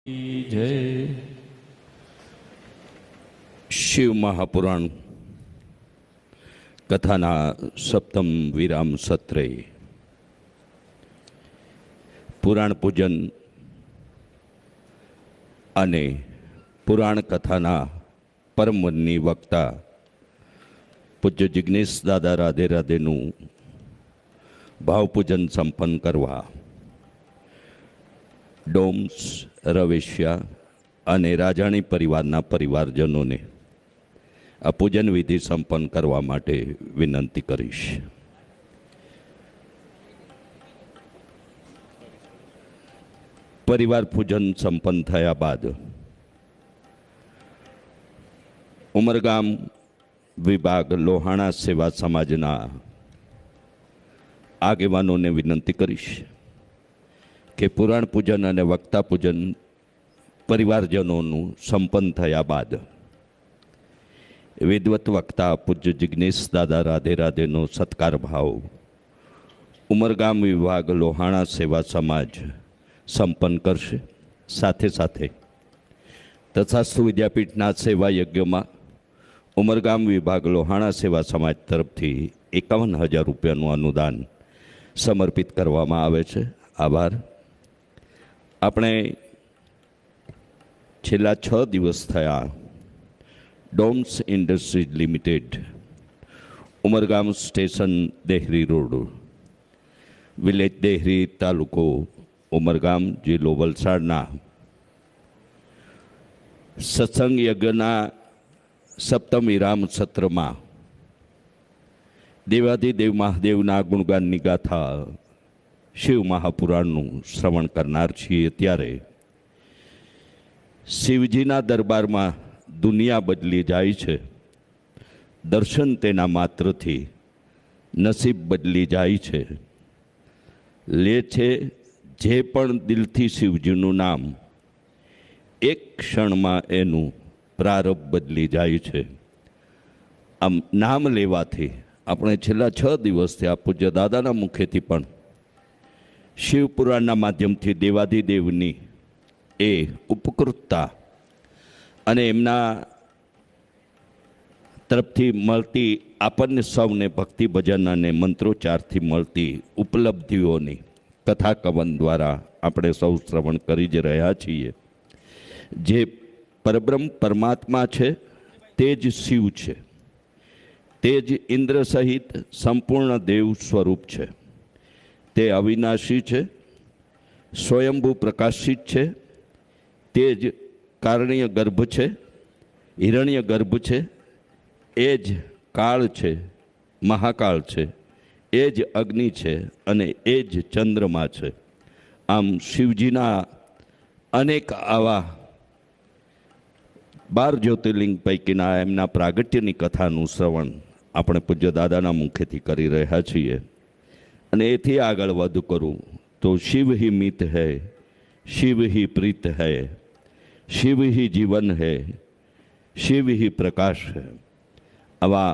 जय। शिव महापुराण कथाना सप्तम विराम सत्रे पुराण पूजन अने पुराण कथाना परमवन्नी वक्ता पूज्य जिग्नेश दादा राधे राधेनु भावपूजन संपन्न करवा डोम्स रवेशिया અને રાજાણી પરિવારના પરિવારજનોને આ પૂજન વિધિ સંપન્ન કરવા માટે વિનંતી કરીશ. પરિવાર પૂજન સંપન્ન થયા બાદ ઉમરગામ વિભાગ લોહાણા સેવા સમાજના આગેવાનોને વિનંતી કરીશ કે પુરાણ પૂજન અને વક્તા પૂજન પરિવારજનોનું સંપન્ન થયા બાદ વિદવત વક્તા પૂજ્ય જિગ્નેશ દાદા રાધે રાધેનો સત્કાર ભાવ ઉમરગામ વિભાગ લોહાણા સેવા સમાજ સંપન્ન કરશે. સાથે સાથે તથાસ્તુ વિદ્યાપીઠના સેવા યજ્ઞમાં ઉમરગામ વિભાગ લોહાણા સેવા સમાજ તરફથી 51,000 રૂપિયાનું અનુદાન સમર્પિત કરવામાં આવે છે. આભાર. આપણે છેલ્લા 6 દિવસ થયા Doms Industries Limited Umargam station Dehri road village Dehri તાલુકો ઉમરગામ જિલ્લો વલસાડના સત્સંગ યજ્ઞના સપ્તમ વિરામ સત્રમાં દેવાધિદેવ મહાદેવના ગુણગાનની ગાથા શિવ મહાપુરાણનું શ્રવણ કરનાર છીએ. ત્યારે શિવજીના દરબારમાં દુનિયા બદલી જાય છે. દર્શન તેના માત્રથી નસીબ બદલી જાય છે. લે છે જે પણ દિલથી શિવજીનું નામ, એક ક્ષણમાં એનું પ્રારબ્ધ બદલી જાય છે. આમ નામ લેવાથી આપણે છેલ્લા 6 દિવસથી આ પૂજ્ય દાદાના મુખેથી પણ શિવપુરાણના માધ્યમથી દેવાધિદેવની એ ઉપકૃતતા અને એમના તરફથી મળતી આપણને સૌને ભક્તિ ભજન અને મંત્રોચ્ચારથી મળતી ઉપલબ્ધિઓની કથા કવન દ્વારા આપણે સૌ શ્રવણ કરી જ રહ્યા છીએ. જે પરબ્રહ્મ પરમાત્મા છે તે જ શિવ છે, તે જ ઇન્દ્ર સહિત સંપૂર્ણ દેવ સ્વરૂપ છે. તે અવિનાશી છે, સ્વયંભૂ પ્રકાશિત છે, તે જ કારણીય ગર્ભ છે, હિરણ્ય ગર્ભ છે, એ જ કાળ છે, મહાકાળ છે, એ જ અગ્નિ છે અને એ જ ચંદ્રમા છે. આમ શિવજીના અનેક આવા 12 જ્યોતિર્લિંગ પૈકીના એમના પ્રાગટ્યની કથાનું શ્રવણ આપણે પૂજ્ય દાદાના મુખેથી કરી રહ્યા છીએ. અને એથી આગળ વધુ કરું તો શિવ હી મિત હૈ, શિવ હી પ્રીત હૈ, શિવ હી જીવન હૈ, શિવ હી પ્રકાશ હૈ. આવા